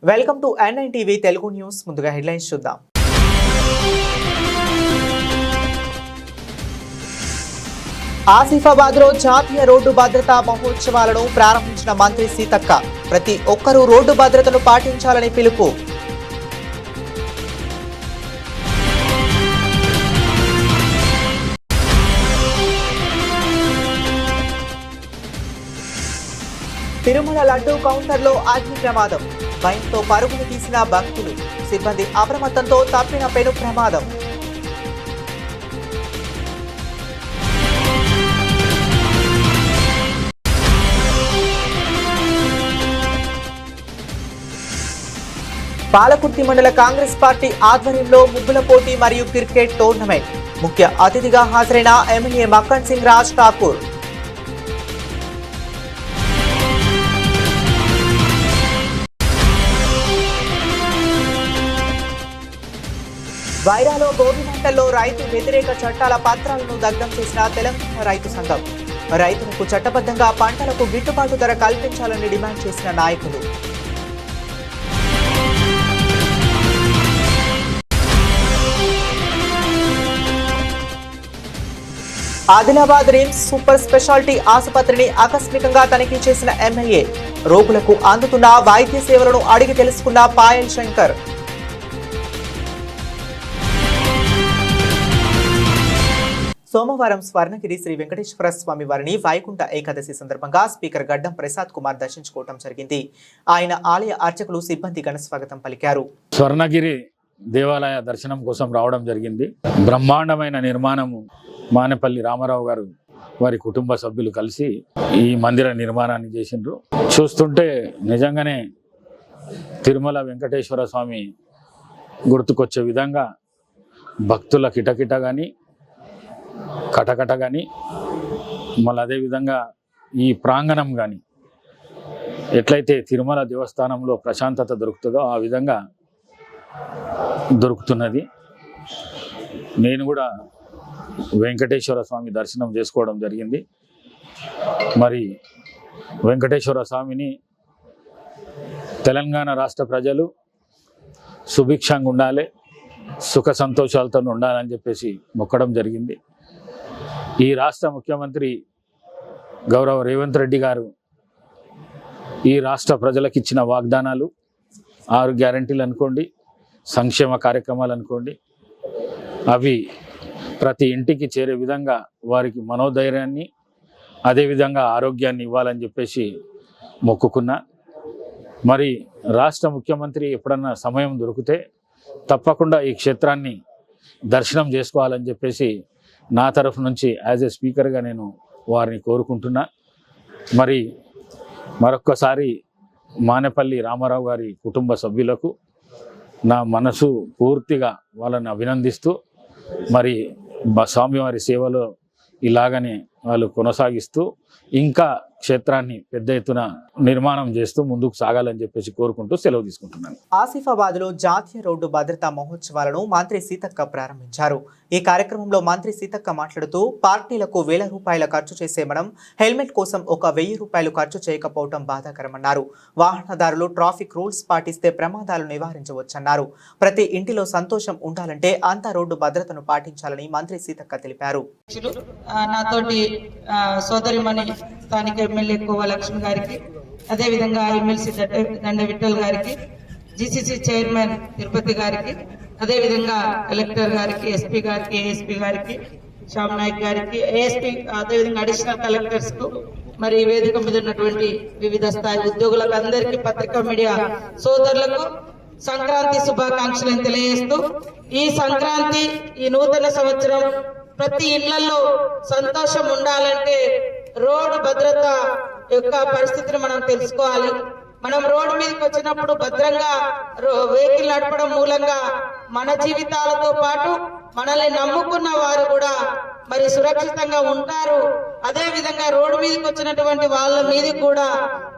Welcome to N9 TV Telugu news. ముందుగా headlines చూద్దాం. ఆసిఫాబాద్ లో జాతీయ రోడ్డు భద్రతా మహోత్సవాలను ప్రారంభించిన మంత్రి సీతక్క. ప్రతి ఒక్కరూ రోడ్డు భద్రతను పాటించాలని పిలుపు. తిరుమల లడ్డూ కౌంటర్లో అగ్ని ప్రమాదం. భయంతో పరుగులు తీసిన భక్తులు. సిబ్బంది అప్రమత్తంతో తప్పిన పెను ప్రమాదం. పాలకుర్తి మండల కాంగ్రెస్ పార్టీ ఆధ్వర్యంలో ముగ్గుల పోటీ మరియు క్రికెట్ టోర్నమెంట్. ముఖ్య అతిథిగా హాజరైన ఎమ్మెల్యే మక్కన్ సింగ్ రాజ్ ఠాకూర్. వైరాలో గోవిమంటల్లో రైతు వ్యతిరేక చట్టాల పత్రాలను దగ్ధం చేసిన తెలంగాణ రైతు సంఘం. రైతులకు చట్టబద్ధంగా పంటలకు గిట్టుబాటు ధర కల్పించాలని డిమాండ్ చేసిన నాయకులు. ఆదిలాబాద్ రిమ్స్ సూపర్ స్పెషాలిటీ ఆసుపత్రిని ఆకస్మికంగా తనిఖీ చేసిన ఎమ్మెల్యే. రోగులకు అందుతున్న వైద్య సేవలను అడిగి తెలుసుకున్న పాయల్ శంకర్. సోమవారం స్వర్ణగిరి శ్రీ వెంకటేశ్వర స్వామి వారిని వైకుంఠ ఏకాదశి సందర్భంగా స్పీకర్ గడ్డం ప్రసాద్ కుమార్ దర్శించుకోవడం జరిగింది. ఆయన ఆలయ అర్చకులు సిబ్బంది ఘన స్వాగతం పలికారు. స్వర్ణగిరి దేవాలయ దర్శనం కోసం రావడం జరిగింది. బ్రహ్మాండమైన నిర్మాణము మానేపల్లి రామారావు గారు వారి కుటుంబ సభ్యులు కలిసి ఈ మందిర నిర్మాణాన్ని చేసిండ్రు. చూస్తుంటే నిజంగానే తిరుమల వెంకటేశ్వర స్వామి గుర్తుకొచ్చే విధంగా భక్తుల కిటకిట కానీ కటకట కానీ మళ్ళీ అదేవిధంగా ఈ ప్రాంగణం కానీ ఎట్లయితే తిరుమల దేవస్థానంలో ప్రశాంతత దొరుకుతుందో ఆ విధంగా దొరుకుతున్నది. నేను కూడా వెంకటేశ్వర స్వామి దర్శనం చేసుకోవడం జరిగింది. మరి వెంకటేశ్వర స్వామిని తెలంగాణ రాష్ట్ర ప్రజలు సుభిక్షంగా ఉండాలి, సుఖ సంతోషాలతో ఉండాలని చెప్పేసి మొక్కడం జరిగింది. ఈ రాష్ట్ర ముఖ్యమంత్రి గౌరవ రేవంత్ రెడ్డి గారు ఈ రాష్ట్ర ప్రజలకు ఇచ్చిన వాగ్దానాలు 6 గ్యారంటీలు అనుకోండి, సంక్షేమ కార్యక్రమాలు అనుకోండి, అవి ప్రతి ఇంటికి చేరే విధంగా వారికి మనోధైర్యాన్ని అదేవిధంగా ఆరోగ్యాన్ని ఇవ్వాలని చెప్పేసి మొక్కుకున్నా. మరి రాష్ట్ర ముఖ్యమంత్రి ఎప్పుడన్నా సమయం దొరికితే తప్పకుండా ఈ క్షేత్రాన్ని దర్శనం చేసుకోవాలని చెప్పేసి నా తరఫు నుంచి యాజ్ ఏ స్పీకర్గా నేను వారిని కోరుకుంటున్నా. మరి మరొక్కసారి మానేపల్లి రామారావు గారి కుటుంబ సభ్యులకు నా మనసు పూర్తిగా వాళ్ళని అభినందిస్తూ మరి స్వామివారి సేవలో ఇలాగనే వాళ్ళు కొనసాగిస్తూ ఇంకా క్షేత్రాన్ని పెద్ద ఎత్తున నిర్మాణం చేస్తూ ముందుకు సాగాలని చెప్పేసి కోరుకుంటూ సెలవు తీసుకుంటున్నాను. ఆసిఫాబాద్ లో జాతీయ రోడ్డు భద్రతా మహోత్సవాలను మంత్రి సీతక్క ప్రారంభించారు. ఈ కార్యక్రమంలో మంత్రి సీతక్క మాట్లాడుతూ పార్టీలకు వేల రూపాయల ఖర్చు చేసే మనం హెల్మెట్ కోసం ఒక 1000 రూపాయలు ఖర్చు చేయకపోవడం బాధాకరమన్నారు. వాహనదారులు ట్రాఫిక్ రూల్స్ పాటిస్తే ప్రమాదాలు నివారించవచ్చన్నారు. ప్రతి ఇంటిలో సంతోషం ఉండాలంటే అంతా రోడ్డు భద్రతను పాటించాలని మంత్రి సీతక్క తెలిపారు. నాతోటి సోదరిమణి స్థానిక ఎమ్మెల్యే కోవ లక్ష్మి గారికి, అదేవిధంగా ఎమ్మెల్సీ దండ విఠల్ గారికి, జిసిసి చైర్మన్ తిరుపతి గారికి, అదేవిధంగా కలెక్టర్ గారికి, ఎస్పీ గారికి, ఏఎస్పీ గారికి, శ్యామ్ నాయక్ గారికి, ఏఎస్పీ, అదేవిధంగా అడిషనల్ కలెక్టర్స్ కు, మరి వేదిక మీద ఉన్నటువంటి వివిధ స్థాయి ఉద్యోగులకు అందరికీ, పత్రికా మీడియా సోదరులకు సంక్రాంతి శుభాకాంక్షలను తెలియజేస్తూ, ఈ సంక్రాంతి ఈ నూతన సంవత్సరం ప్రతి ఇళ్లలో సంతోషం ఉండాలంటే రోడ్డు భద్రత యొక్క పరిస్థితిని మనం తెలుసుకోవాలి. మనం రోడ్డు మీదకి వచ్చినప్పుడు భద్రంగా వెహికల్ నడపడం మూలంగా మన జీవితాలతో పాటు మనల్ని నమ్ముకున్న వారు కూడా మరి సురక్షితంగా ఉంటారు. అదే విధంగా రోడ్డు మీదకి వచ్చినటువంటి వాళ్ళ మీదకి కూడా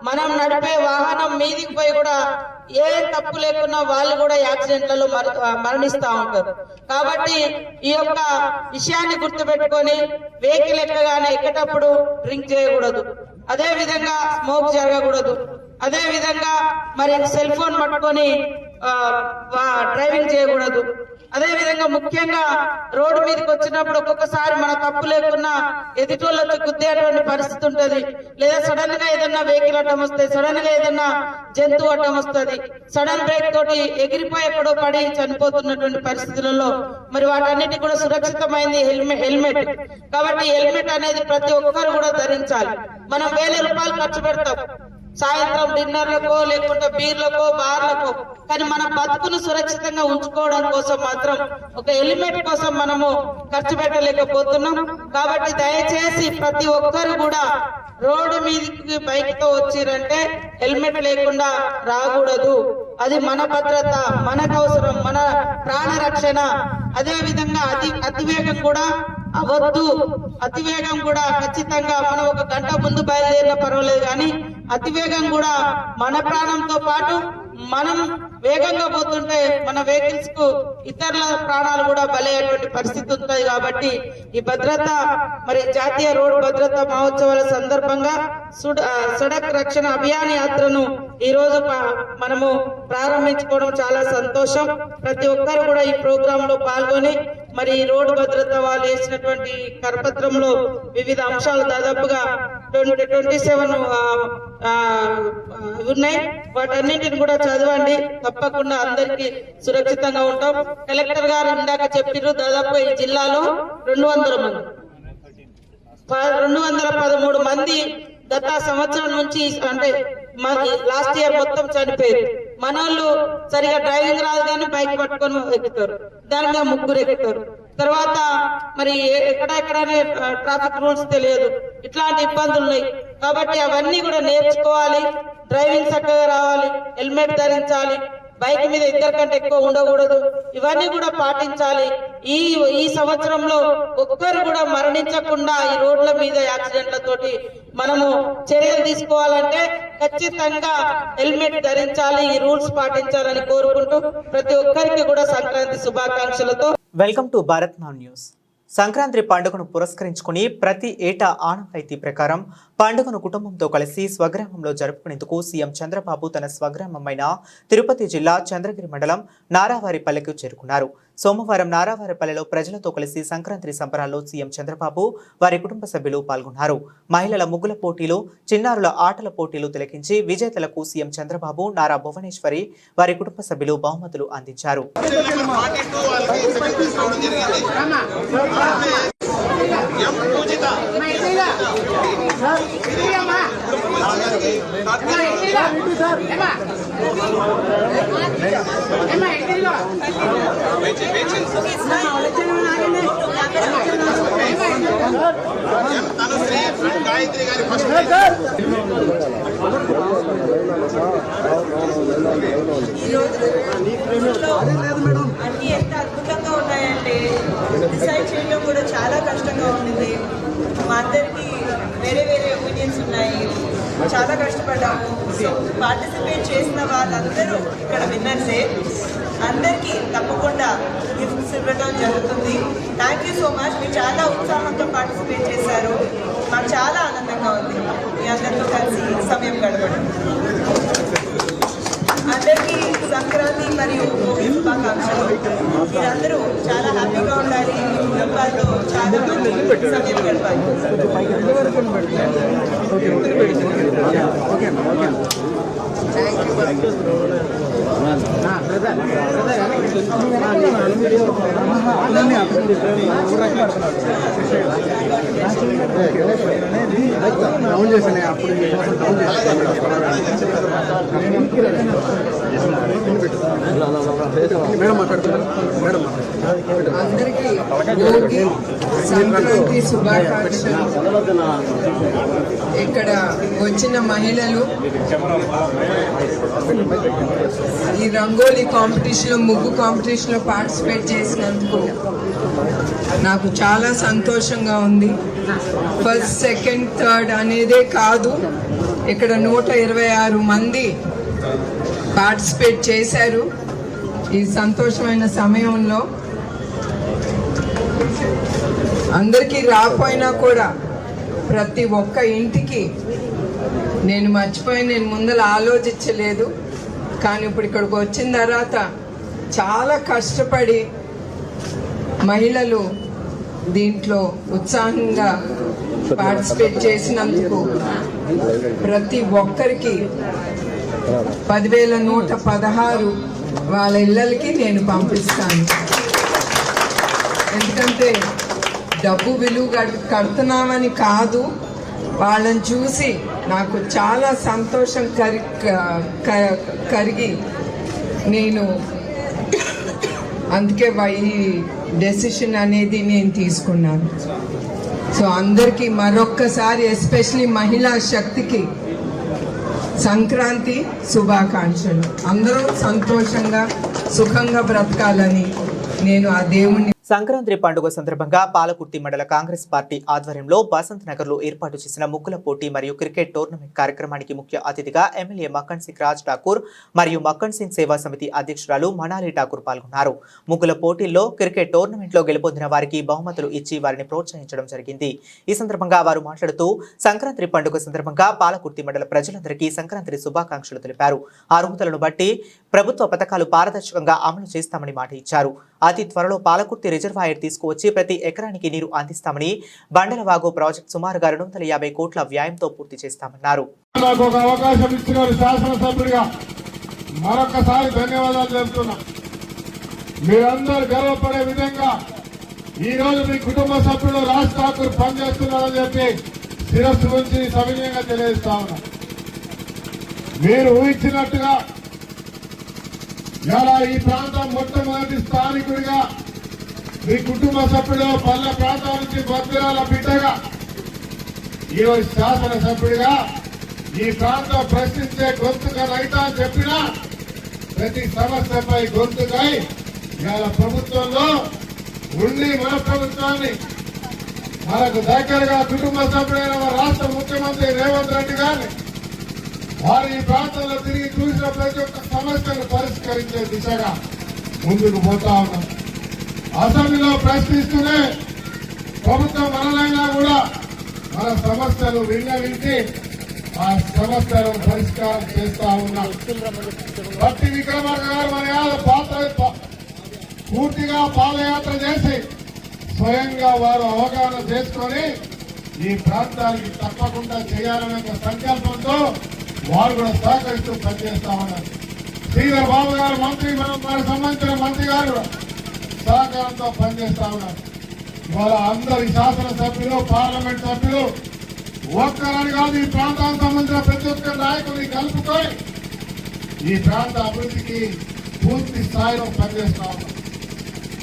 మనం నడిపే వాహనం మీదికి పోయి కూడా ఏ తప్పు లేకున్నా వాళ్ళు కూడా యాక్సిడెంట్లలో మరణిస్తూ ఉంటారు. కాబట్టి ఈ యొక్క విషయాన్ని గుర్తుపెట్టుకొని వెహికల్ ఎక్కగానే ఎక్కేటప్పుడు డ్రింక్ చేయకూడదు, అదే విధంగా స్మోక్ జరగకూడదు, అదే విధంగా మరి సెల్ ఫోన్ పట్టుకొని డ్రైవింగ్ చేయకూడదు. అదే విధంగా ముఖ్యంగా రోడ్డు మీదకి వచ్చినప్పుడు ఒక్కొక్కసారి మన తప్పు లేకున్నా ఎదుటోళ్ళకి గుద్దేటువంటి పరిస్థితి ఉంటది, లేదా సడన్ గా ఏదన్నా వెహికల్ అడ్డం వస్తుంది, సడన్ గా ఏదన్నా జంతువు అడ్డం వస్తుంది, సడన్ బ్రేక్ తోటి ఎగిరిపోయి ఎక్కడో పడి చనిపోతున్నటువంటి పరిస్థితులలో మరి వాటన్నిటి కూడా సురక్షితమైంది హెల్మెట్. కాబట్టి హెల్మెట్ అనేది ప్రతి ఒక్కరు కూడా ధరించాలి. మనం 1000 రూపాయలు ఖర్చు పెడతాం సాయంత్రం డిన్నర్లకో లేకుంటే బీర్లకో బార్లకో, కానీ మన బతుకును సురక్షితంగా ఉంచుకోవడం కోసం మాత్రం ఒక హెల్మెట్ కోసం మనము ఖర్చు పెట్టలేకపోతున్నాం. కాబట్టి దయచేసి ప్రతి ఒక్కరు కూడా రోడ్డు మీదకి బైక్ తో వచ్చిరంటే హెల్మెట్ లేకుండా రాకూడదు. అది మన భద్రత, మనకు అవసరం, మన ప్రాణ రక్షణ. అదే విధంగా అతివేగం కూడా అవద్దు. అతివేగం కూడా ఖచ్చితంగా మనం 1 గంట ముందు బయలుదేరినా పర్వాలేదు, కానీ అతివేగం కూడా మన ప్రాణంతో పాటు మనం వేగంగా పోతుంటే మన వెహికల్స్ కు ఇతరుల ప్రాణాలు కూడా బలయ్యేటువంటి పరిస్థితి ఉంటుంది. కాబట్టి ఈ భద్రత మరి జాతీయ రోడ్డు భద్రతా మహోత్సవాల సందర్భంగా సడక్ రక్షణ అభియాన్ యాత్రను ఈ రోజు మనము ప్రారంభించుకోవడం చాలా సంతోషం. ప్రతి ఒక్కరు కూడా ఈ ప్రోగ్రామ్ లో పాల్గొని మరి ఈ రోడ్డు భద్రత వాళ్ళు వేసినటువంటి కరపత్రంలో వివిధ అంశాలు దాదాపుగా 27 ఉన్నాయి. వాటన్నింటిని కూడా చదవండి, తప్పకుండా అందరికి సురక్షితంగా ఉంటాం. కలెక్టర్ గారు ఇందాక చెప్పారు, దాదాపు ఈ జిల్లాలో 200 మంది 213 మంది గత సంవత్సరం నుంచి అంటే లాస్ట్ ఇయర్ మొత్తం చనిపోయారు. మనోళ్ళు సరిగా డ్రైవింగ్ రాదు కానీ బైక్ పట్టుకొని ఎక్కుతారు, దాని మీద 3 ఎక్కుతారు. తర్వాత మరి ఎక్కడెక్కడనే ట్రాఫిక్ రూల్స్ తెలియదు, ఇట్లాంటి ఇబ్బందులు ఉన్నాయి. కాబట్టి అవన్నీ కూడా నేర్చుకోవాలి, డ్రైవింగ్ చక్కగా రావాలి, హెల్మెట్ ధరించాలి, బైక్ మీద 2 కంటే ఎక్కువ ఉండకూడదు, ఇవన్నీ కూడా పాటించాలి. ఈ సంవత్సరంలో ఒక్కరు కూడా మరణించకుండా ఈ రోడ్ల మీద యాక్సిడెంట్లతోటి మనము చర్యలు తీసుకోవాలంటే ఖచ్చితంగా హెల్మెట్ ధరించాలి, ఈ రూల్స్ పాటించాలని కోరుకుంటూ ప్రతి ఒక్కరికి కూడా సంక్రాంతి శుభాకాంక్షలతో. Welcome to Bharat now news. Sankranti పండుగను పురస్కరించుకుని ప్రతి ఏటా ఆనవాయితీ ప్రకారం పండుగను కుటుంబంతో కలిసి స్వగ్రామంలో జరుపుకునేందుకు సీఎం చంద్రబాబు తన స్వగ్రామమైన తిరుపతి జిల్లా చంద్రగిరి మండలం నారావారిపల్లెకు చేరుకున్నారు. సోమవారం నారావారిపల్లెలో ప్రజలతో కలిసి సంక్రాంతి సంబరాల్లో సీఎం చంద్రబాబు వారి కుటుంబ సభ్యులు పాల్గొన్నారు. మహిళల ముగ్గుల పోటీలు, చిన్నారుల ఆటల పోటీలు తిలకించి విజేతలకు సీఎం చంద్రబాబు, నారా భువనేశ్వరి వారి కుటుంబ సభ్యులు బహుమతులు అందించారు. అన్ని ఎంత అద్భుతంగా ఉన్నాయంటే డిసైడ్ చేయడం కూడా చాలా కష్టంగా ఉండింది. మా అందరికీ వేరే వేరే ఒపీనియన్స్ ఉన్నాయి, చాలా కష్టపడ్డాము. సో పార్టిసిపేట్ చేసిన వాళ్ళందరూ ఇక్కడ విన్నర్సే. అందరికీ తప్పకుండా గిఫ్ట్స్ ఇవ్వడం జరుగుతుంది. Thank you so much. మీరు చాలా ఉత్సాహంతో పార్టిసిపేట్ చేశారు, మాకు చాలా ఆనందంగా ఉంది మీ అందరితో కలిసి సమయం గడపడం. అందరికీ సంక్రాంతి మరియు భోగి శుభాకాంక్షలు. మీరందరూ చాలా హ్యాపీగా ఉండాలి, కుటుంబాలతో చాలా మంచి సమయం గడపాలి. అందరికీ భోగి సంక్రాంతి శుభాకాంక్షలు. ఇక్కడ వచ్చిన మహిళలు ఈ రంగోలీ కాంపిటీషన్లో, ముగ్గు కాంపిటీషన్లో పార్టిసిపేట్ చేసినందుకు నాకు చాలా సంతోషంగా ఉంది. ఫస్ట్, సెకండ్, థర్డ్ అనేదే కాదు, ఇక్కడ 126 మంది పార్టిసిపేట్ చేశారు. ఈ సంతోషమైన సమయంలో అందరికీ రాకపోయినా కూడా ప్రతి ఒక్క ఇంటికి నేను మర్చిపోయి నేను ముందర ఆలోచించలేదు. కానీ ఇప్పుడు ఇక్కడికి వచ్చిన తర్వాత చాలా కష్టపడి మహిళలు దీంట్లో ఉత్సాహంగా పార్టిసిపేట్ చేసినందుకు ప్రతి ఒక్కరికి 10,116 వాళ్ళ ఇళ్ళకి నేను పంపిస్తాను. ఎందుకంటే డబ్బు విలువ కడుతున్నామని కాదు, వాళ్ళని చూసి నాకు చాలా సంతోషం కరిగి నేను అందుకే ఈ డెసిషన్ అనేది నేను తీసుకున్నాను. సో అందరికీ మరొక్కసారి ఎస్పెషలీ మహిళా శక్తికి సంక్రాంతి శుభాకాంక్షలు. అందరూ సంతోషంగా సుఖంగా బ్రతకాలని నేను ఆ దేవుణ్ణి. సంక్రాంతి పండుగ సందర్భంగా పాలకుర్తి మండల కాంగ్రెస్ పార్టీ ఆధ్వర్యంలో బసంత్ నగర్ లో ఏర్పాటు చేసిన ముగ్గుల పోటీ మరియు క్రికెట్ టోర్నమెంట్ కార్యక్రమానికి ముఖ్య అతిథిగా ఎమ్మెల్యే మక్కన్ సింగ్ రాజ్ ఠాకూర్ మరియు మక్కన్ సింగ్ సేవా సమితి అధ్యక్షురాలు మనాలి ఠాకూర్ పాల్గొన్నారు. ముగ్గుల పోటీల్లో క్రికెట్ టోర్నమెంట్ లో గెలుపొందిన వారికి బహుమతులు ఇచ్చి వారిని ప్రోత్సహించడం జరిగింది. ఈ సందర్భంగా వారు మాట్లాడుతూ సంక్రాంతి పండుగ సందర్భంగా పాలకుర్తి మండల ప్రజలందరికీ సంక్రాంతి శుభాకాంక్షలు తెలిపారు. అర్హతలను బట్టి ప్రభుత్వ పథకాలు పారదర్శకంగా అమలు చేస్తామని మాట ఇచ్చారు. అతి త్వరలో పాలకుర్తి రిజర్వాయర్ తీసుకువచ్చి ప్రతి ఎకరానికి నీరు అందిస్తామని, బండలవాగు ప్రాజెక్టు సుమారుగా 250 కోట్ల వ్యయంతో పూర్తి చేస్తామన్నారు. నాకు ఒక అవకాశం ఇచ్చిన శాసనసభ్యుడిగా మరొకసారి ధన్యవాదాలు చెప్తున్నా. మీరందరూ గర్వపడే విధంగా ఈ రోజు మీ కుటుంబ సభ్యులు రాజ్ ఠాకూర్ పనిచేస్తున్నారని చెప్పి శిరస్సు నుంచి సవినయంగా తెలియజేస్తా ఉన్నా. మీరు ఊహించినట్టుగా ఇలా ఈ ప్రాంతం మొట్టమొదటి స్థానికుడిగా మీ కుటుంబ సభ్యుడు పల్లె ప్రాంతం నుంచి భద్రాల బిడ్డగా ఈరోజు శాసనసభ్యుడిగా ఈ ప్రాంతం ప్రశ్నించే గొంతుగా రైతా అని చెప్పినా ప్రతి సమస్యపై గొంతుకై ఇవాళ ప్రభుత్వంలో ఉండి మన ప్రభుత్వాన్ని మనకు దగ్గరగా కుటుంబ సభ్యుడైన మన రాష్ట్ర ముఖ్యమంత్రి రేవంత్ రెడ్డి గారిని వారు ఈ ప్రాంతంలో తిరిగి చూసిన ప్రతి ఒక్క సమస్యను పరిష్కరించే దిశగా ముందుకు పోతా ఉన్నాం. అసెంబ్లీలో ప్రశ్నిస్తూనే ప్రభుత్వం మనలైనా కూడా మన సమస్యలు విన్నవించి ఆ సమస్యలను పరిష్కారం చేస్తా ఉన్నాం. భట్టి విక్రమార్క గారు మన పూర్తిగా పాదయాత్ర చేసి స్వయంగా వారు అవగాహన చేసుకొని ఈ ప్రాంతానికి తప్పకుండా చేయాలనే సంకల్పంతో వారు కూడా సహకరిస్తూ పనిచేస్తా ఉన్నారు. శ్రీధర్ బాబు గారు మంత్రి, మనకు సంబంధించిన మంత్రి గారు సహకారంతో పనిచేస్తా ఉన్నారు. ఇవాళ అందరి శాసనసభ్యులు, పార్లమెంట్ సభ్యులు ఒక్కరని కాదు, ఈ ప్రాంతానికి సంబంధించిన ప్రతి ఒక్క నాయకుడిని కలుపుకొని ఈ ప్రాంత అభివృద్ధికి పూర్తి స్థాయిలో పనిచేస్తా ఉన్నారు.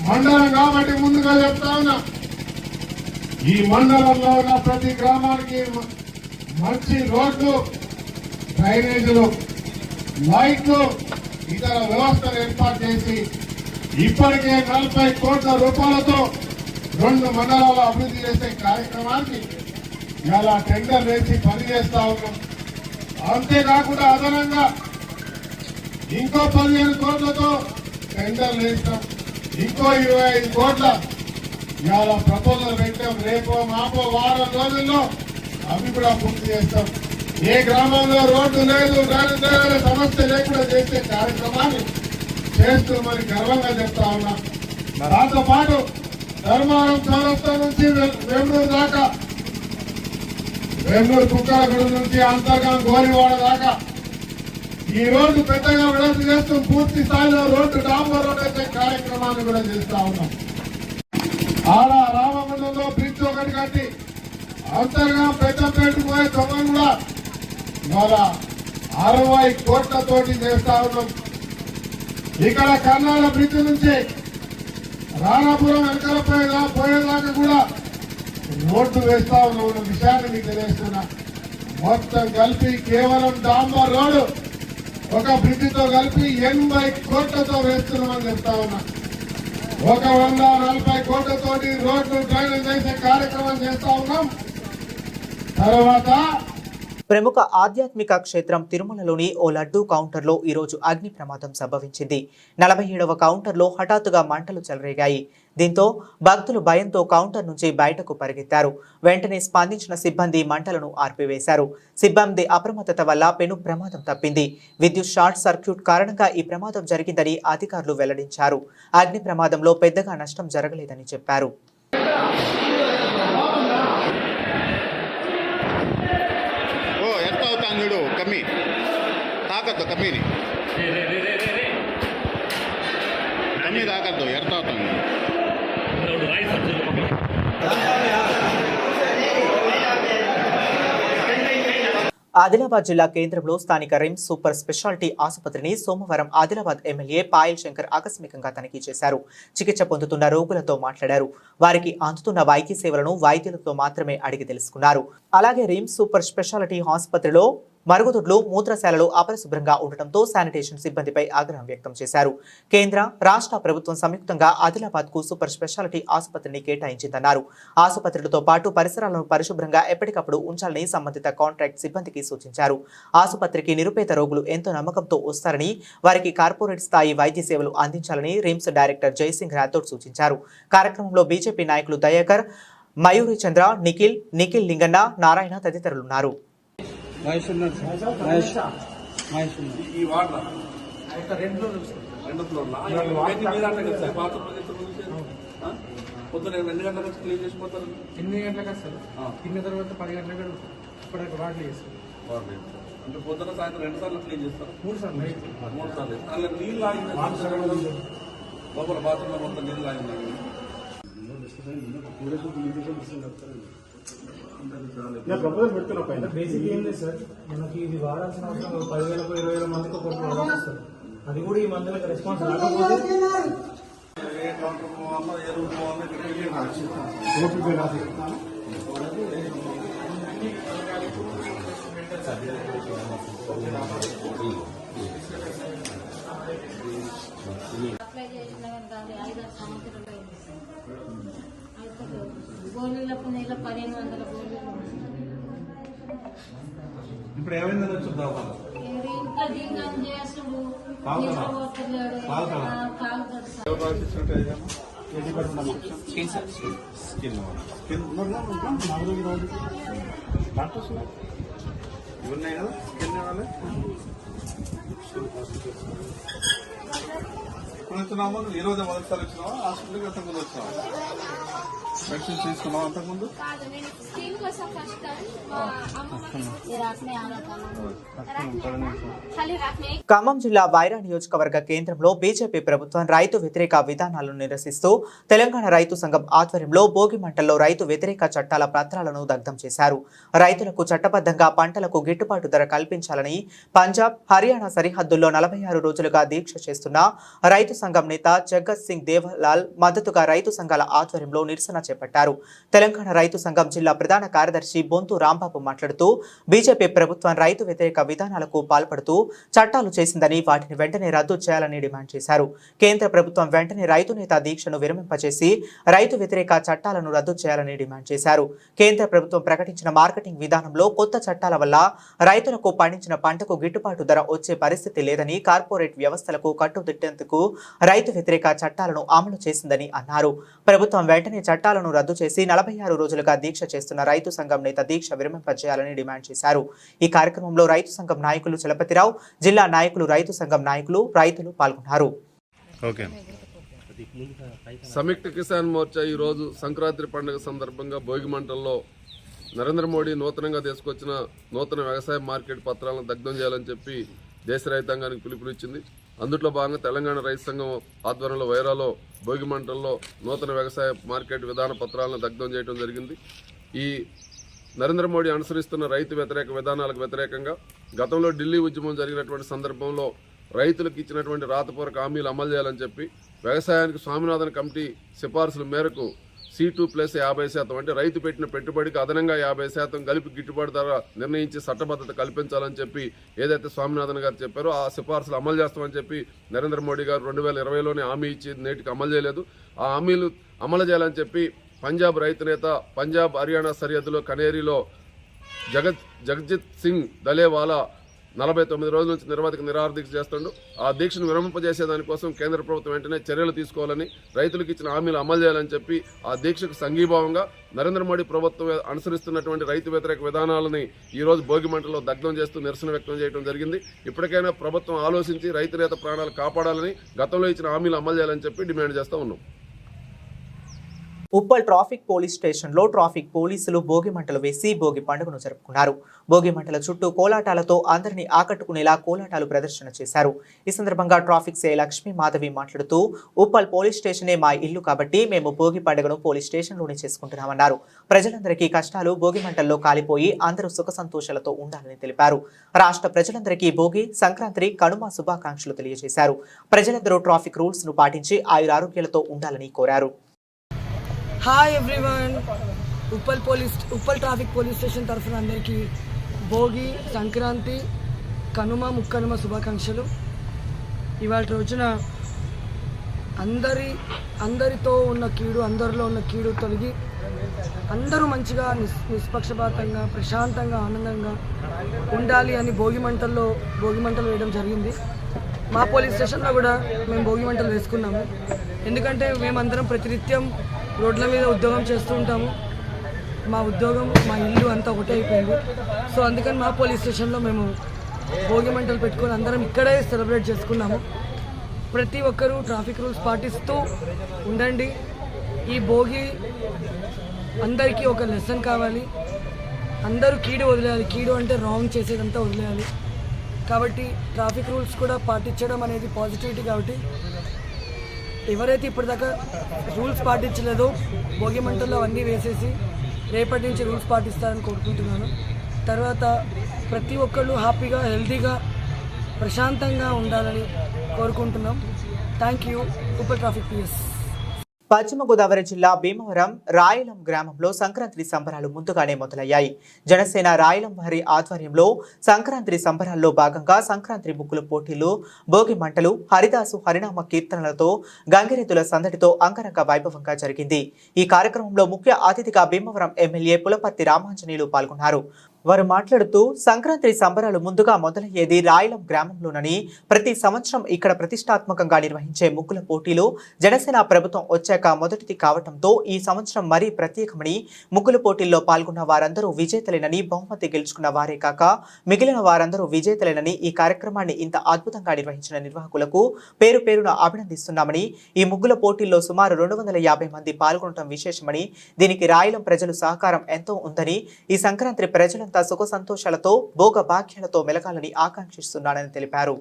మండలం కాబట్టి ముందుగా చెప్తా ఉన్నా, ఈ మండలంలో ఉన్న ప్రతి గ్రామానికి మంచి రోడ్లు, డ్రైనేజీలు, లైట్లు, ఇతర వ్యవస్థలు ఏర్పాటు చేసి ఇప్పటికే 40 కోట్ల రూపాయలతో 2 మండలాలు అభివృద్ధి చేసే కార్యక్రమానికి ఇలా టెండర్ వేసి పనిచేస్తా ఉన్నాం. అంతేకాకుండా అదనంగా ఇంకో 15 కోట్లతో టెండర్లు వేస్తాం. ఇంకో 25 కోట్ల ఇవాళ ప్రపోజల్ పెట్టాం. రేపో మాపో వారం రోజుల్లో అవి కూడా పూర్తి చేస్తాం. ఏ గ్రామంలో రోడ్డు లేదు, డ్రైనేజ్ సమస్య లేకుండా చేసే కార్యక్రమాన్ని చేస్తూ మరి గర్వంగా చెప్తా ఉన్నా. దాంతో పాటు ధర్మారం చౌరస్తా నుంచి వేమూరు దాకా, వేమూరు కుక్కలగూడ నుంచి అంతర్గాం గోరివాడ దాకా ఈ రోడ్డు పెద్దగా విడుదల చేస్తూ పూర్తి స్థాయిలో రోడ్డు డాంబర్ రోడ్ అయితే కార్యక్రమాన్ని కూడా చేస్తా ఉన్నాం. ఆడ రామగుండంలో బ్రిడ్జ్ ఒకటి కట్టి అంతర్గాం పెద్దపేటకు పోయే తొమ్మిది కూడా ఇవాళ 60 కోట్లతోటి చేస్తా ఉన్నాం. ఇక్కడ కర్నాల బ్రిడ్జ్ నుంచి రాణాపురం వెనకాల పోయేదాకా కూడా రోడ్డు వేస్తా ఉన్న విషయాన్ని మీకు తెలియజేస్తున్నా. మొత్తం కలిపి కేవలం డాంబర్ రోడ్డు ఒక బ్రిడ్జితో కలిపి 80 కోట్లతో వేస్తున్నామని చెప్తా ఉన్నా. 140 కోట్లతోటి రోడ్లు డ్రైనేజ్ చేసే కార్యక్రమం చేస్తా ఉన్నాం. తర్వాత ప్రముఖ ఆధ్యాత్మిక క్షేత్రం తిరుమలలోని ఓ లడ్డూ కౌంటర్లో ఈరోజు అగ్ని ప్రమాదం సంభవించింది. 47వ కౌంటర్లో హఠాత్తుగా మంటలు చెలరేగాయి. దీంతో భక్తులు భయంతో కౌంటర్ నుంచి బయటకు పరిగెత్తారు. వెంటనే స్పందించిన సిబ్బంది మంటలను ఆర్పివేశారు. సిబ్బంది అప్రమత్తత వల్ల పెను ప్రమాదం తప్పింది. విద్యుత్ షార్ట్ సర్క్యూట్ కారణంగా ఈ ప్రమాదం జరిగిందని అధికారులు వెల్లడించారు. అగ్ని ప్రమాదంలో పెద్దగా నష్టం జరగలేదని చెప్పారు. ಕಮ್ಮಿ ತಾಕತ್ತು ಕಮ್ಮಿನಿ ಕಮ್ಮಿ ತಾಕತ್ತು ಎರ್ತ ఆదిలాబాద్ జిల్లా కేంద్రంలో స్థానిక రిమ్స్ సూపర్ స్పెషాలిటీ ఆసుపత్రిని సోమవారం ఆదిలాబాద్ ఎమ్మెల్యే పాయల్ శంకర్ ఆకస్మికంగా తనిఖీ చేశారు. చికిత్స పొందుతున్న రోగులతో మాట్లాడారు. వారికి అందుతున్న వైద్య సేవలను వైద్యులతో మాత్రమే అడిగి తెలుసుకున్నారు. అలాగే రిమ్స్ సూపర్ స్పెషాలిటీ ఆసుపత్రిలో మరుగుదొడ్లు, మూత్రశాలలు అపరిశుభ్రంగా ఉండటంతో శానిటేషన్ సిబ్బందిపై ఆగ్రహం వ్యక్తం చేశారు. కేంద్ర, రాష్ట్ర ప్రభుత్వం సంయుక్తంగా ఆదిలాబాద్ కు సూపర్ స్పెషాలిటీ ఆసుపత్రిని కేటాయించిందన్నారు. ఆసుపత్రులతో పాటు పరిసరాలను పరిశుభ్రంగా ఎప్పటికప్పుడు ఉంచాలని సంబంధిత కాంట్రాక్ట్ సిబ్బందికి సూచించారు. ఆసుపత్రికి నిరుపేద రోగులు ఎంతో నమ్మకంతో వస్తారని, వారికి కార్పొరేట్ స్థాయి వైద్య సేవలు అందించాలని రిమ్స్ డైరెక్టర్ జయసింగ్ రాథోడ్ సూచించారు. కార్యక్రమంలో బీజేపీ నాయకులు దయాకర్, మయూరి చంద్ర, నిఖిల్ లింగన్న, నారాయణ తదితరులున్నారు. ఈ వాటర్ రెండు ఫ్లోర్లా పొద్దున ఎన్ని గంటలకు క్లీన్ చేసిపోతారు? 8 గంటలకు వస్తారు. తిన్న తర్వాత 10 గంటలకు ఇప్పటికి వాటర్ చేస్తారు. అంటే పొద్దున సాయంత్రం 2 సార్లు క్లీన్ చేస్తారు? 3 సార్లు. 3 సార్లు. అలా నీళ్ళు ఆగింది లోపల బాత్రూంలో మొత్తం నీళ్ళు ఆగింది. బేసిక్ ఏం లేదు సార్, మనకి ఇది వాడాల్సిన అవసరం 10,000 20,000 మందికి ఒక్కొక్క వాడాలి సార్. అది కూడా ఈ మందులకు రెస్పాన్స్ రాకపోతే ఏ కౌంటర్ పోవాలో ఏ రూమ్ పోవాలో గోళీలకు నెల 1,500 గోళీలు. ఇప్పుడు ఏమైందని వచ్చుద్దామా? ఇంట్లో దీంట్లో చేసుడు పోతలేడు ఇవన్నీ కదా స్కిన్ ఇవ్వాలి. ఇప్పుడు వచ్చినామా? ఈ రోజు మొదటిసారి వచ్చినావా? హాస్పిటల్కి అంతకుముందు వచ్చినావా? మెడిసిన్ తీసుకున్నావా అంతకుముందు? ఖమ్మం జిల్లా వైరా నియోజకవర్గ కేంద్రంలో బీజేపీ ప్రభుత్వం రైతు వ్యతిరేక విధానాలను నిరసిస్తూ తెలంగాణ రైతు సంఘం ఆధ్వర్యంలో భోగి మంటల్లో రైతు వ్యతిరేక చట్టాల పత్రాలను దగ్ధం చేశారు. రైతులకు చట్టబద్ధంగా పంటలకు గిట్టుబాటు ధర కల్పించాలని పంజాబ్, హర్యానా సరిహద్దుల్లో 46 రోజులుగా దీక్ష చేస్తున్న రైతు సంఘం నేత జగత్ సింగ్ దేవలాల్ మద్దతుగా రైతు సంఘాల ఆధ్వర్యంలో నిరసన చేపట్టారు. తెలంగాణ రైతు సంఘం జిల్లా ప్రధాన కార్యదర్శి బొంతు రాంబాబు మాట్లాడుతూ బీజేపీ ప్రభుత్వం రైతు వ్యతిరేక విధానాలకు పాల్పడుతూ చట్టాలు చేసిందని వాటిని వెంటనే రద్దు చేయాలని డిమాండ్ చేశారు. కేంద్ర ప్రభుత్వం వెంటనే రైతు నేత దీక్షను విరమింపచేసి రైతు వ్యతిరేక చట్టాలను రద్దు చేయాలని డిమాండ్ చేశారు. కేంద్ర ప్రభుత్వం ప్రకటించిన మార్కెటింగ్ విధానంలో కొత్త చట్టాల వల్ల రైతులకు పండించిన పంటకు గిట్టుబాటు ధర వచ్చే పరిస్థితి లేదని, కార్పొరేట్ వ్యవస్థలకు కట్టుదిట్టేందుకు రైతు వ్యతిరేక చట్టాలను అమలు చేసిందని అన్నారు. ప్రభుత్వం వెంటనే చట్టాలను రద్దు చేసి 46 రోజులుగా దీక్ష చేస్తున్న రైతు సంఘం నేత దీక్ష విరమింపజేయాలని డిమాండ్ చేశారు. ఈ కార్యక్రమంలో రైతు సంఘం నాయకులు చలపతిరావు, జిల్లా నాయకులు, రైతు సంఘం నాయకులు, రైతులు పాల్గొన్నారు. సంయుక్త కిసాన్ మోర్చా ఈరోజు సంక్రాంతి పండుగ సందర్భంగా భోగి మంటల్లో నరేంద్ర మోడీ నూతనంగా తీసుకొచ్చిన నూతన వ్యవసాయ మార్కెట్ పత్రాలను దగ్ధం చేయాలని చెప్పి దేశ రైతాంగానికి పిలుపునిచ్చింది. అందులో భాగంగా తెలంగాణ రైతు సంఘం ఆధ్వర్యంలో వైరాలో భోగి మంటల్లో నూతన వ్యవసాయ మార్కెట్ విధాన పత్రాలను దగ్ధం చేయడం జరిగింది. ఈ నరేంద్ర మోడీ అనుసరిస్తున్న రైతు వ్యతిరేక విధానాలకు వ్యతిరేకంగా గతంలో ఢిల్లీ ఉద్యమం జరిగినటువంటి సందర్భంలో రైతులకు ఇచ్చినటువంటి రాతపూర్వక హామీలు అమలు చేయాలని చెప్పి వ్యవసాయానికి స్వామినాథన్ కమిటీ సిఫార్సుల మేరకు C2+50% అంటే రైతు పెట్టిన పెట్టుబడికి అదనంగా 50% కలిపి గిట్టుబాటు ధర నిర్ణయించి చట్టబద్ధత కల్పించాలని చెప్పి ఏదైతే స్వామినాథన్ గారు చెప్పారో ఆ సిఫార్సులు అమలు చేస్తామని చెప్పి నరేంద్ర మోడీ గారు 2020లోనే హామీ ఇచ్చి నేటికి అమలు చేయలేదు. ఆ హామీలు అమలు చేయాలని చెప్పి పంజాబ్ రైతు నేత పంజాబ్, హర్యానా సరిహద్దులో కనేరీలో జగజిత్ సింగ్ దలేవాలా 49 రోజుల నుంచి నిరవధిక నిరాహార దీక్ష చేస్తుండు. ఆ దీక్షను విరమింపజేసే దానికోసం కేంద్ర ప్రభుత్వం వెంటనే చర్యలు తీసుకోవాలని, రైతులకు ఇచ్చిన హామీలు అమలు చేయాలని చెప్పి ఆ దీక్షకు సంఘీభావంగా నరేంద్ర మోడీ ప్రభుత్వం అనుసరిస్తున్నటువంటి రైతు వ్యతిరేక విధానాలని ఈ రోజు భోగిమంటలో దగ్ధం చేస్తూ నిరసన వ్యక్తం చేయడం జరిగింది. ఇప్పటికైనా ప్రభుత్వం ఆలోచించి రైతునేత ప్రాణాలు కాపాడాలని, గతంలో ఇచ్చిన హామీలు అమలు చేయాలని చెప్పి డిమాండ్ చేస్తూ ఉన్నాం. ఉప్పల్ ట్రాఫిక్ పోలీస్ స్టేషన్లో ట్రాఫిక్ పోలీసులు భోగి మంటలు వేసి భోగి పండుగను జరుపుకున్నారు. భోగి మంటల చుట్టూ కోలాటాలతో అందరినీ ఆకట్టుకునేలా కోలాటాలు ప్రదర్శన చేశారు. ఈ సందర్భంగా ట్రాఫిక్ సిఐ లక్ష్మీ మాధవి మాట్లాడుతూ, ఉప్పల్ పోలీస్ స్టేషనే మా ఇల్లు కాబట్టి మేము భోగి పండుగను పోలీస్ స్టేషన్లోనే చేసుకుంటున్నామన్నారు. ప్రజలందరికీ కష్టాలు భోగి మంటల్లో కాలిపోయి అందరూ సుఖ సంతోషాలతో ఉండాలని తెలిపారు. రాష్ట్ర ప్రజలందరికీ భోగి, సంక్రాంతి, కనుమ శుభాకాంక్షలు తెలియజేశారు. ప్రజలందరూ ట్రాఫిక్ రూల్స్ ను పాటించి ఆయురారోగ్యాలతో ఉండాలని కోరారు. Hi everyone, Uppal traffic police station తరఫున అందరికీ భోగి, సంక్రాంతి, కనుమ, ముక్కనుమ శుభాకాంక్షలు. ఇవాళ రోజున అందరితో ఉన్న కీడు, అందరిలో ఉన్న కీడు తొలగి అందరూ మంచిగా నిష్పక్షపాతంగా, ప్రశాంతంగా, ఆనందంగా ఉండాలి అని భోగి మంటలు వేయడం జరిగింది. మా పోలీస్ స్టేషన్లో కూడా మేము భోగి మంటలు వేసుకున్నాము. ఎందుకంటే మేమందరం ప్రతినిత్యం రోడ్ల మీద ఉద్యోగం చేస్తూ ఉంటాము. మా ఉద్యోగం, మా ఇల్లు అంతా ఒకటే అయిపోయింది. సో అందుకని మా పోలీస్ స్టేషన్లో మేము భోగి మంటలు పెట్టుకొని అందరం ఇక్కడే సెలబ్రేట్ చేసుకున్నాము. ప్రతి ఒక్కరూ ట్రాఫిక్ రూల్స్ పాటిస్తూ ఉండండి. ఈ భోగి అందరికీ ఒక లెసన్ కావాలి. అందరూ కీడు వదిలేయాలి. కీడు అంటే రాంగ్ చేసేదంతా వదిలేయాలి. కాబట్టి ట్రాఫిక్ రూల్స్ కూడా పాటించడం అనేది పాజిటివిటీ. కాబట్టి ఎవరైతే ఇప్పటిదాకా రూల్స్ పాటించలేదో భోగి మంటల్లో అవన్నీ వేసేసి రేపటి నుంచి రూల్స్ పాటిస్తారని కోరుకుంటున్నాను. తర్వాత ప్రతి ఒక్కళ్ళు హ్యాపీగా, హెల్తీగా, ప్రశాంతంగా ఉండాలని కోరుకుంటున్నాం. Thank you. Uppal traffic PS. పశ్చిమ గోదావరి జిల్లా భీమవరం రాయలం గ్రామంలో సంక్రాంతి సంబరాలు ముందుగానే మొదలయ్యాయి. జనసేన రాయలం వారి ఆధ్వర్యంలో సంక్రాంతి సంబరాల్లో భాగంగా సంక్రాంతి ముగ్గుల పోటీలు, భోగి మంటలు, హరిదాసు హరినామ కీర్తనలతో, గంగిరెద్దుల సందడితో అంగరంగ వైభవంగా జరిగింది. ఈ కార్యక్రమంలో ముఖ్య అతిథిగా భీమవరం ఎమ్మెల్యే పులపర్తి రామాంజనేయులు పాల్గొన్నారు. వారు మాట్లాడుతూ, సంక్రాంతి సంబరాలు ముందుగా మొదలయ్యేది రాయలం గ్రామంలోనని, ప్రతి సంవత్సరం ఇక్కడ ప్రతిష్టాత్మకంగా నిర్వహించే ముగ్గుల పోటీలు జనసేన ప్రభుత్వం వచ్చాక మొదటిది కావడంతో ఈ సంవత్సరం మరీ ప్రత్యేకమని, ముగ్గుల పోటీల్లో పాల్గొన్న వారందరూ విజేతలేనని, బహుమతి గెలుచుకున్న వారే కాక మిగిలిన వారందరూ విజేతలేనని, ఈ కార్యక్రమాన్ని ఇంత అద్భుతంగా నిర్వహించిన నిర్వాహకులకు పేరు పేరున అభినందిస్తున్నామని, ఈ ముగ్గుల పోటీల్లో సుమారు 250 మంది పాల్గొనడం విశేషమని, దీనికి రాయలం ప్రజలు సహకారం ఎంతో ఉందని, ఈ సంక్రాంతి ప్రజలంతా సుఖ సంతోషాలతో, భోగ భాగ్యాలతో మెలగాలని ఆకాంక్షిస్తున్నానని తెలిపారు.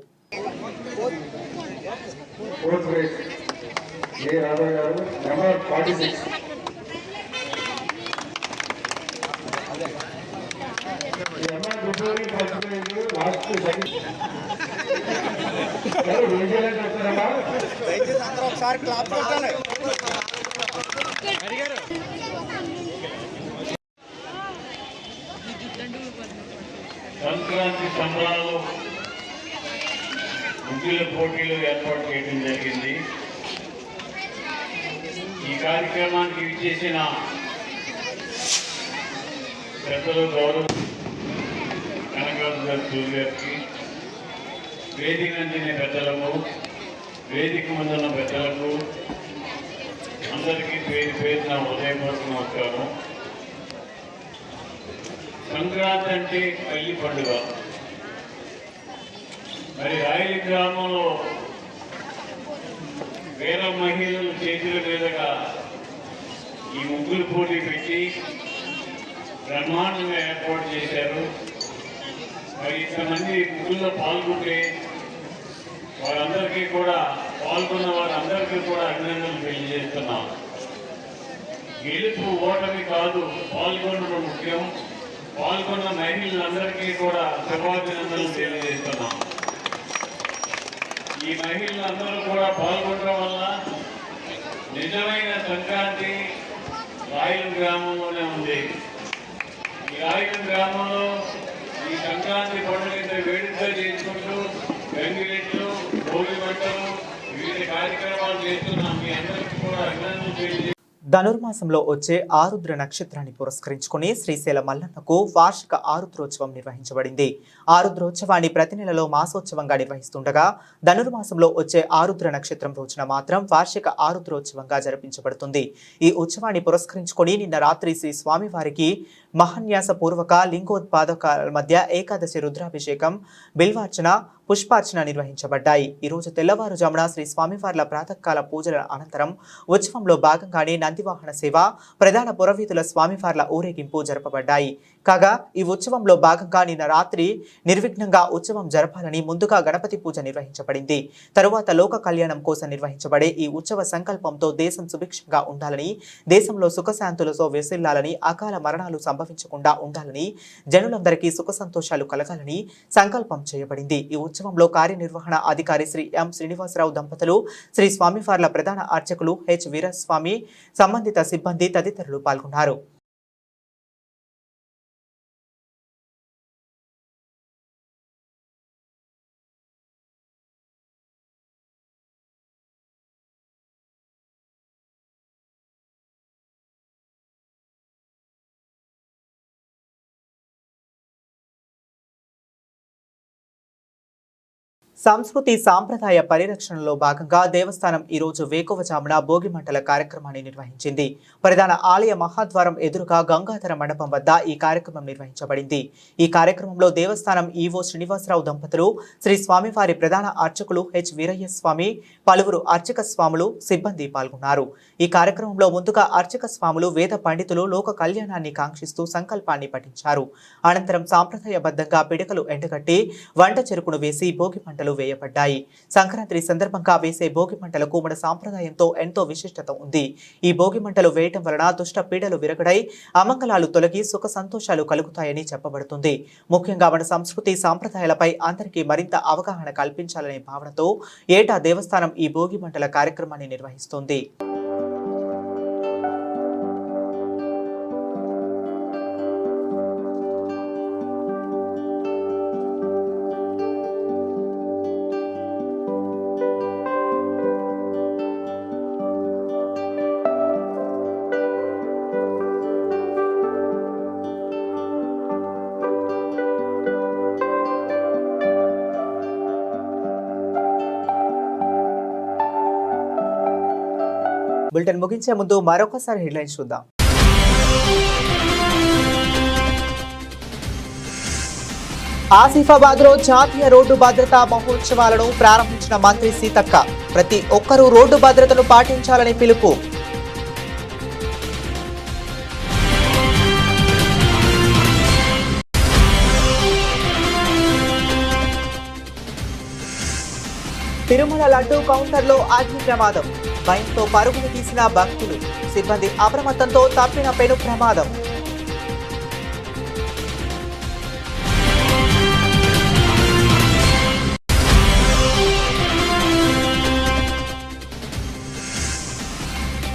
సంక్రాంతి సంబరాలు ముగ్గుల పోటీలు ఏర్పాటు చేయడం జరిగింది. ఈ కార్యక్రమానికి విచ్చేసిన పెద్దలు, గౌరవ కనకరాజు గారికి, వేదిక అందిన పెద్దలకు, వేదిక ముందున్న పెద్దలకు అందరికీ పేరున హృదయపూర్వక నమస్కారం. సంక్రాంతి అంటే పల్లి పండుగ. మరి రాయలి గ్రామంలో వేల మహిళలు చేతుల మీదుగా ఈ ముగ్గులు పోటీ పెట్టి బ్రహ్మాండంగా ఏర్పాటు చేశారు. మరి ఇంతమంది ముగ్గుల్లో పాల్గొంటే వారందరికీ కూడా, పాల్గొన్న వారందరికీ కూడా అభినందనలు తెలియజేస్తున్నాం. గెలుపు ఓటమి కాదు, పాల్గొనడం ముఖ్యం. పాల్గొన్న మహిళలందరికీ కూడా శుభాభినందనలు తెలియజేస్తున్నాం. ఈ మహిళలందరూ కూడా పాల్గొనడం వల్ల నిజమైన సంక్రాంతి రాయలం గ్రామంలోనే ఉంది. ఈ రాయలం గ్రామంలో ఈ సంక్రాంతి పండుగ వేడుకగా చేసుకుంటూ గంగిరెట్లు, భోగి మంటలు, వివిధ కార్యక్రమాలు చేస్తున్నాం. మీ అందరికీ కూడా అభినందనలు తెలియజేస్తున్నాం. ధనుర్మాసంలో వచ్చే ఆరుద్ర నక్షత్రాన్ని పురస్కరించుకుని శ్రీశైల మల్లన్నకు వార్షిక ఆరుద్రోత్సవం నిర్వహించబడింది. ఆరుద్రోత్సవాన్ని ప్రతి నెలలో మాసోత్సవంగా నిర్వహిస్తుండగా ధనుర్మాసంలో వచ్చే ఆరుద్ర నక్షత్రం రోజున మాత్రం వార్షిక ఆరుద్రోత్సవంగా జరిపించబడుతుంది. ఈ ఉత్సవాన్ని పురస్కరించుకుని నిన్న రాత్రి శ్రీ స్వామివారికి మహాన్యాస పూర్వక లింగోత్పాదకాల మధ్య ఏకాదశి రుద్రాభిషేకం, బిల్వార్చన, పుష్పార్చన నిర్వహించబడ్డాయి. ఈ రోజు తెల్లవారుజామున శ్రీ స్వామివార్ల ప్రాతకాల పూజల అనంతరం ఉత్సవంలో భాగంగానే నందివాహన సేవ, ప్రధాన పురవీధుల స్వామివార్ల ఊరేగింపు జరపబడ్డాయి. కాగా ఈ ఉత్సవంలో భాగంగా నిన్న రాత్రి నిర్విఘ్నంగా ఉత్సవం జరపాలని ముందుగా గణపతి పూజ నిర్వహించబడింది. తరువాత లోక కళ్యాణం కోసం నిర్వహించబడే ఈ ఉత్సవ సంకల్పంతో దేశం సుభిక్షంగా ఉండాలని, దేశంలో సుఖశాంతులతో విసిల్లాలని, అకాల మరణాలు సంభవించకుండా ఉండాలని, జనులందరికీ సుఖ సంతోషాలు కలగాలని సంకల్పం చేయబడింది. ఈ ఉత్సవంలో కార్యనిర్వహణ అధికారి శ్రీ ఎం శ్రీనివాసరావు దంపతులు, శ్రీ స్వామివార్ల ప్రధాన అర్చకులు హెచ్ వీరస్వామి, సంబంధిత సిబ్బంది తదితరులు పాల్గొన్నారు. సంస్కృతి సాంప్రదాయ పరిరక్షణలో భాగంగా దేవస్థానం ఈ రోజు వేకువజామున భోగి మంటల కార్యక్రమాన్ని నిర్వహించింది. ప్రధాన ఆలయ మహాద్వారం ఎదురుగా గంగాధర మండపం వద్ద ఈ కార్యక్రమం నిర్వహించబడింది. ఈ కార్యక్రమంలో దేవస్థానం ఈవో శ్రీనివాసరావు దంపతులు, శ్రీ స్వామివారి ప్రధాన అర్చకులు హెచ్ వీరయ్య స్వామి, పలువురు అర్చక స్వాములు, సిబ్బంది పాల్గొన్నారు. ఈ కార్యక్రమంలో ముందుగా అర్చక స్వాములు, వేద పండితులు లోక కళ్యాణాన్ని కాంక్షిస్తూ సంకల్పాన్ని పఠించారు. అనంతరం సాంప్రదాయబద్ధంగా పిడకలు ఎండగట్టి వంట చెరుకును వేసి భోగి మంటలు వేయబడ్డాయి. సంక్రాంతి సందర్భంగా వేసే భోగి మంటలకు మన సాంప్రదాయంతో ఎంతో విశిష్టత ఉంది. ఈ భోగి మంటలు వేయటం వలన దుష్ట పీడలు విరగడై అమంగళాలు తొలగి సుఖ సంతోషాలు కలుగుతాయని చెప్పబడుతుంది. ముఖ్యంగా మన సంస్కృతి సాంప్రదాయాలపై అందరికీ మరింత అవగాహన కల్పించాలనే భావనతో ఏటా దేవస్థానం ఈ భోగి మంటల కార్యక్రమాన్ని నిర్వహిస్తుంది. బులెటిన్ ముగించే ముందు మరొకసారి హెడ్లైన్స్ చూద్దాం. ఆసిఫాబాద్ లో జాతీయ రోడ్డు భద్రతా మహోత్సవాలను ప్రారంభించిన మంత్రి సీతక్క. ప్రతి ఒక్కరూ రోడ్డు భద్రతను పాటించాలని పిలుపు. తిరుమల లడ్డూ కౌంటర్లో అగ్ని ప్రమాదం. భయంతో పరుగులు తీసిన భక్తులు, సిబ్బంది అప్రమత్తంతో తప్పిన పెను ప్రమాదం.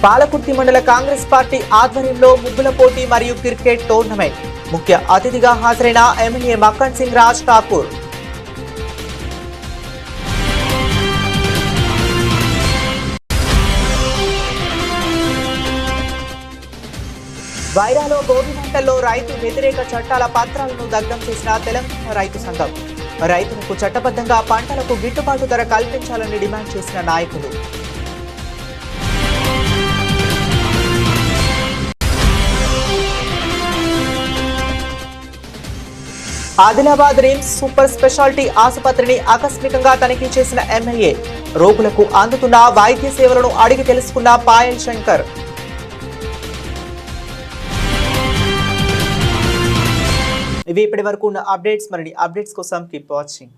పాలకుర్తి మండల కాంగ్రెస్ పార్టీ ఆధ్వర్యంలో ముగ్గుల పోటీ మరియు క్రికెట్ టోర్నమెంట్. ముఖ్య అతిథిగా హాజరైన ఎమ్మెల్యే మక్కన్ సింగ్ రాజ్ ఠాకూర్. వైరాలో భోగి మంటల్లో రైతు వ్యతిరేక చట్టాల పత్రాలను దగ్ధం చేసిన తెలంగాణ రైతు సంఘం. రైతులకు చట్టబద్ధంగా పంటలకు గిట్టుబాటు ధర కల్పించాలని డిమాండ్ చేసిన నాయకులు. ఆదిలాబాద్ రిమ్స్ సూపర్ స్పెషాలిటీ ఆసుపత్రిని ఆకస్మికంగా తనిఖీ చేసిన ఎమ్మెల్యే. రోగులకు అందుతున్న వైద్య సేవలను అడిగి తెలుసుకున్న పాయల్ శంకర్. ఇవి ఇప్పటి వరకు ఉన్న అప్డేట్స్. మరిన్ని అప్డేట్స్ కోసం కీప్ వాచింగ్.